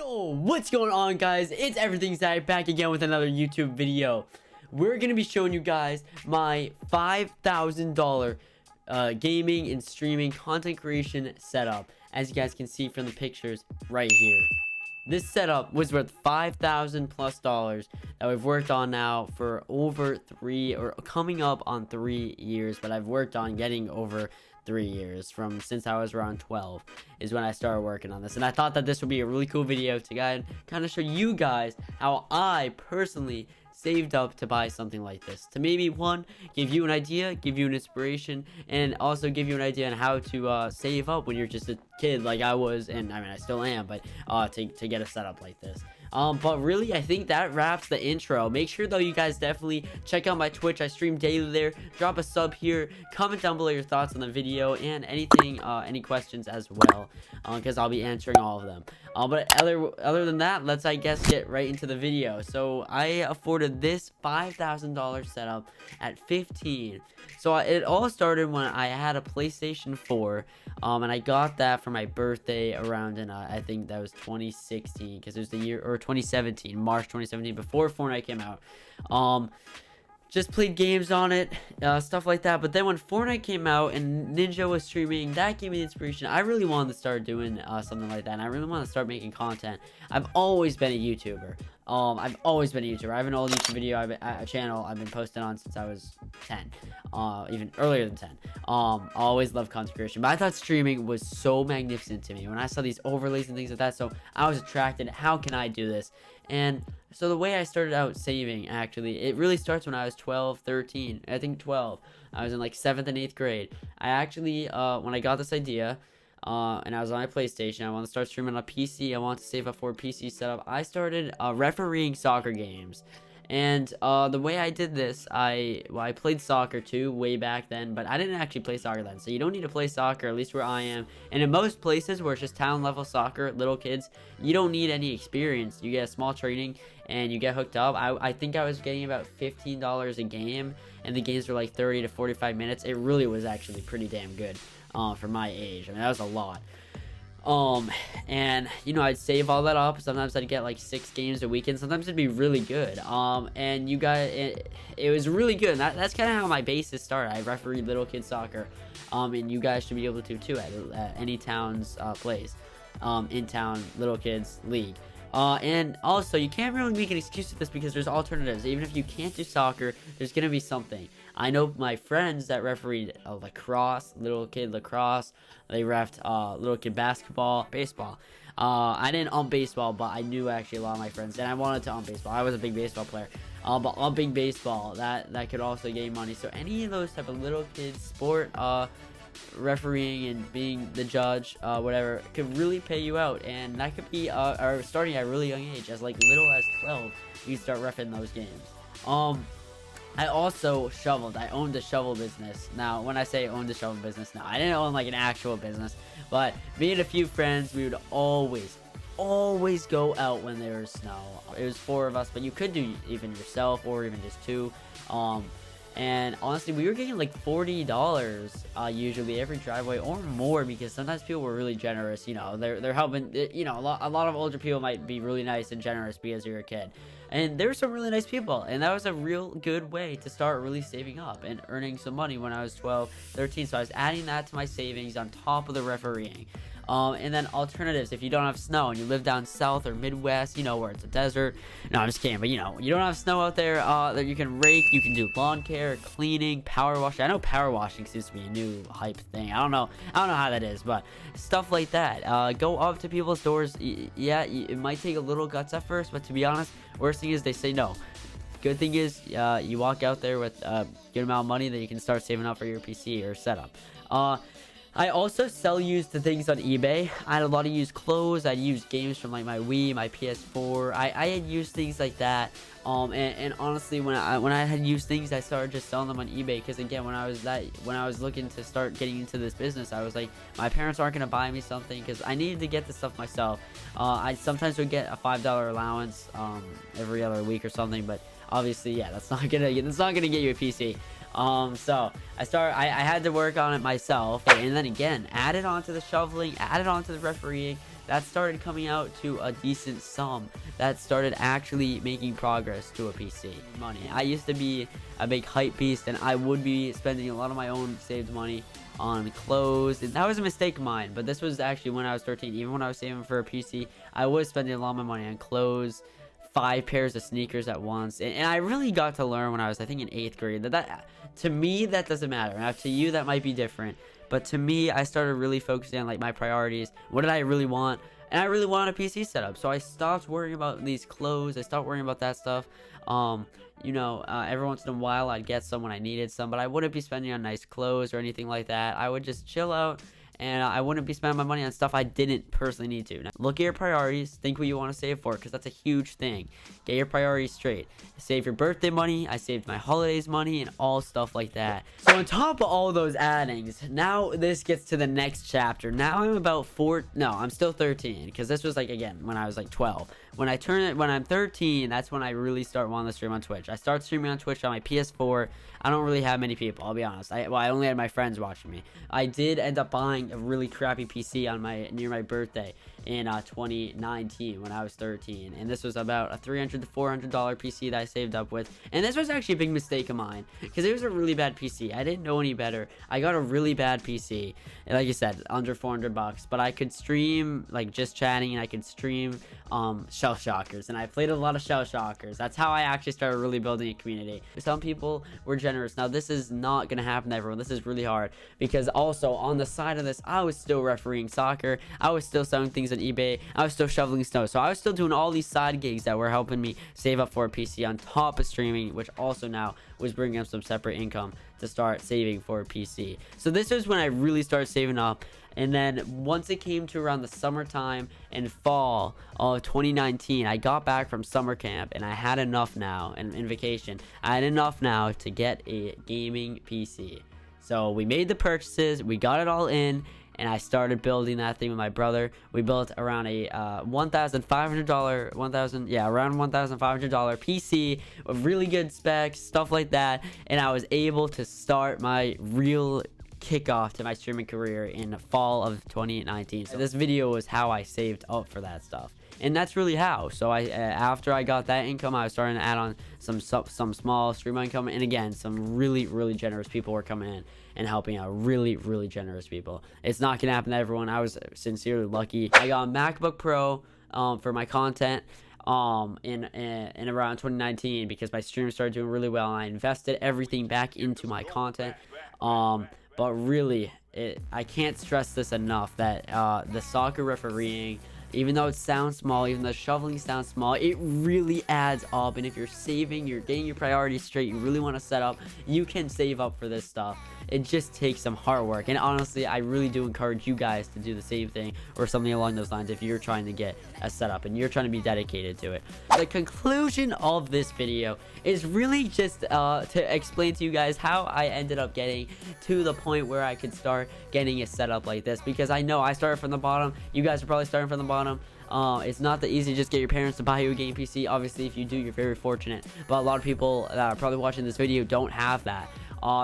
Yo, what's going on, guys? It's Everything Zach back again with another YouTube video. We're gonna be showing you guys my $5,000 gaming and streaming content creation setup, as you guys can see from the pictures right here. This setup was worth $5,000+ that we've worked on now for over 3 or coming up on 3 years, but I've worked on getting over 3 years from since I was around 12 is when I started working on this. And I thought that this would be a really cool video to kind of show you guys how I personally saved up to buy something like this, to maybe give you an idea, give you an inspiration, and also give you an idea on how to save up when you're just a kid like I was, and I mean I still am, but to get a setup like this. But really, I think that wraps the intro. Make sure, though, you guys definitely check out my Twitch. I stream daily there. Drop a sub here. Comment down below your thoughts on the video and anything, any questions as well, because I'll be answering all of them. But other than that, let's, I guess, get right into the video. So I afforded this $5,000 setup at 15. So it all started when I had a PlayStation 4, and I got that for my birthday around in I think that was 2016, because it was the year, or 2017, March 2017, before Fortnite came out. Just played games on it, stuff like that. But then when Fortnite came out and Ninja was streaming, that gave me the inspiration. I really wanted to start doing something like that, and I really want to start making content. I've always been a YouTuber. I've always been a YouTuber. I have an old YouTube video, a channel I've been posting on since I was 10, even earlier than 10. I always loved content creation, but I thought streaming was so magnificent to me when I saw these overlays and things like that. So I was attracted. How can I do this? And so the way I started out saving, actually, it really starts when I was 12, 13, I think 12. I was in like 7th and 8th grade. I actually, when I got this idea, and I was on my PlayStation, I want to start streaming on a PC, I want to save up for a PC setup, I started refereeing soccer games. And the way I did this, I played soccer too way back then, but I didn't actually play soccer then. So you don't need to play soccer, at least where I am. And in most places where it's just town level soccer, little kids, you don't need any experience. You get a small training and you get hooked up. I think I was getting about $15 a game, and the games were like 30 to 45 minutes. It really was actually pretty damn good for my age. I mean, that was a lot. And you know, I'd save all that up. Sometimes I'd get like 6 games a weekend. Sometimes it'd be really good. And you guys, it was really good. And that's kind of how my basis started. I refereed little kid soccer. And you guys should be able to too at any town's place, in town little kids league. And also, you can't really make an excuse to this because there's alternatives. Even if you can't do soccer, there's gonna be something. I know my friends that refereed lacrosse, little kid lacrosse. They reffed little kid basketball, baseball. I didn't ump baseball, but I knew actually a lot of my friends, and I wanted to ump baseball. I was a big baseball player. But umping baseball, that could also gain money. So any of those type of little kids sport, refereeing and being the judge, whatever, could really pay you out, and that could be or starting at a really young age, as like little as 12, you start reffing those games. I also shoveled. I owned a shovel business. Now, when I say owned a shovel business, now I didn't own like an actual business, but me and a few friends, we would always go out when there was snow. It was 4 of us, but you could do even yourself or even just 2. And honestly, we were getting like $40 usually every driveway or more, because sometimes people were really generous. You know, they're helping. You know, a lot of older people might be really nice and generous because you're a kid. And there were some really nice people, and that was a real good way to start really saving up and earning some money when I was 12, 13. So I was adding that to my savings on top of the refereeing. And then alternatives, if you don't have snow and you live down south or Midwest, you know, where it's a desert. No, I'm just kidding, but you know, you don't have snow out there, that you can rake, you can do lawn care, cleaning, power washing. I know power washing seems to be a new hype thing. I don't know how that is, but stuff like that. Go up to people's doors. Yeah, it might take a little guts at first, but to be honest, worst thing is they say no. Good thing is, you walk out there with a good amount of money that you can start saving up for your PC or setup. I also sell used things on eBay. I had a lot of used clothes. I'd used games from like my Wii, my PS4. I had used things like that. And honestly, when I had used things, I started just selling them on eBay. Because again, when I was looking to start getting into this business, I was like, my parents aren't gonna buy me something because I needed to get the stuff myself. I sometimes would get a $5 allowance every other week or something, but obviously, yeah, that's not gonna get you a PC. So I had to work on it myself, and then again, added on to the shoveling, added on to the refereeing. That started coming out to a decent sum. That started actually making progress to a PC. Money. I used to be a big hype beast, and I would be spending a lot of my own saved money on clothes, and that was a mistake of mine. But this was actually when I was 13. Even when I was saving for a PC, I was spending a lot of my money on clothes, 5 pairs of sneakers at once, and I really got to learn when I was, I think, in 8th grade that to me that doesn't matter. Now to you that might be different, but to me I started really focusing on like my priorities. What did I really want? And I really wanted a PC setup, so I stopped worrying about these clothes. I stopped worrying about that stuff. You know, every once in a while I'd get some when I needed some, but I wouldn't be spending on nice clothes or anything like that. I would just chill out, and I wouldn't be spending my money on stuff I didn't personally need to. Now, look at your priorities. Think what you want to save for, because that's a huge thing. Get your priorities straight. Save your birthday money. I saved my holidays money and all stuff like that. So on top of all those addings, now this gets to the next chapter. Now I'm about I'm still 13, because this was like, again, when I was like 12. When I'm 13, that's when I really start wanting to stream on Twitch. I start streaming on Twitch on my PS4. I don't really have many people, I'll be honest. I only had my friends watching me. I did end up buying a really crappy PC on near my birthday in 2019 when I was 13, and this was about a $300 to $400 PC that I saved up with. And this was actually a big mistake of mine, because it was a really bad PC. I didn't know any better. I got a really bad PC, and like I said, under $400, but I could stream like just chatting, and I could stream Shell Shockers, and I played a lot of Shell Shockers. That's how I actually started really building a community. Some people were generous. Now this is not gonna happen to everyone. This is really hard, because also on the side of this, I was still refereeing soccer. I was still selling things on eBay. I was still shoveling snow. So I was still doing all these side gigs that were helping me save up for a PC on top of streaming, which also now was bringing up some separate income to start saving for a PC. So this is when I really started saving up. And then once it came to around the summertime and fall of 2019, I got back from summer camp, and I had enough now, and in vacation, I had enough now to get a gaming PC. So we made the purchases, we got it all in, and I started building that thing with my brother. We built around a around $1,500 PC with really good specs, stuff like that, and I was able to start my real kickoff to my streaming career in the fall of 2019. So this video was how I saved up for that stuff, and that's really how. So after I got that income, I was starting to add on some small stream income, and again, some really generous people were coming in and helping out. Really generous people. It's not gonna happen to everyone. I was sincerely lucky. I got a MacBook Pro for my content in around 2019, because my stream started doing really well, and I invested everything back into my content. But really, I can't stress this enough, that the soccer refereeing, even though it sounds small, even though shoveling sounds small, it really adds up. And if you're saving, you're getting your priorities straight, you really want to set up, you can save up for this stuff. It just takes some hard work, and honestly, I really do encourage you guys to do the same thing or something along those lines if you're trying to get a setup and you're trying to be dedicated to it. The conclusion of this video is really just to explain to you guys how I ended up getting to the point where I could start getting a setup like this, because I know I started from the bottom. You guys are probably starting from the bottom. It's not that easy to just get your parents to buy you a game PC. Obviously, if you do, you're very fortunate, but a lot of people that are probably watching this video don't have that.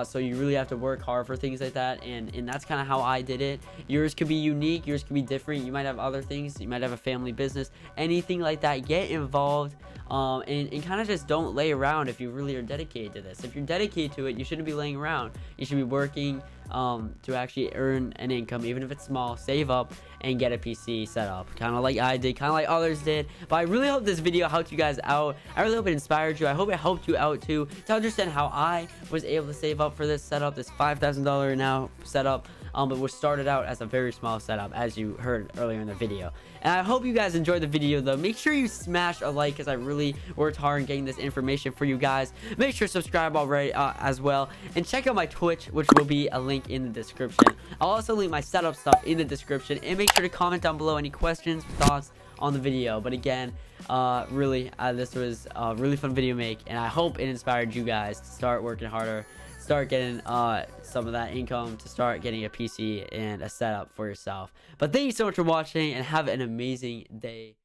So you really have to work hard for things like that, and that's kind of how I did it. Yours could be unique, yours could be different. You might have other things, you might have a family business, anything like that. Get involved, and kind of just don't lay around if you really are dedicated to this. If you're dedicated to it, you shouldn't be laying around. You should be working to actually earn an income, even if it's small. Save up and get a PC set up, kind of like I did, kind of like others did. But I really hope this video helped you guys out. I really hope it inspired you. I hope it helped you out too, to understand how I was able to save up for this setup, this $5,000 now setup. But we started out as a very small setup, as you heard earlier in the video. And I hope you guys enjoyed the video, though. Make sure you smash a like, because I really worked hard in getting this information for you guys. Make sure to subscribe already as well, and check out my Twitch, which will be a link in the description. I'll also link my setup stuff in the description, and make sure to comment down below any questions, thoughts on the video. But again, really, this was a really fun video to make, and I hope it inspired you guys to start working harder, start getting some of that income, to start getting a PC and a setup for yourself. But thank you so much for watching, and have an amazing day.